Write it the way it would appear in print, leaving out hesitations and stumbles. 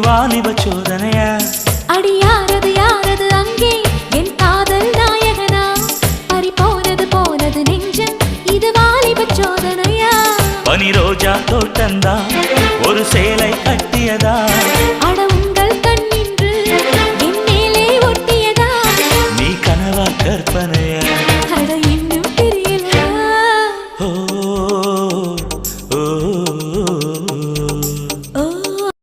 வாலிப சோதனையா? அடி யாரது யாரது அங்கே என் காதல் நாயகனா? பறி போனது போனது நெஞ்சம், இது வாலிப சோதனையா? பனி ரோஜா தோட்டந்தா ஒரு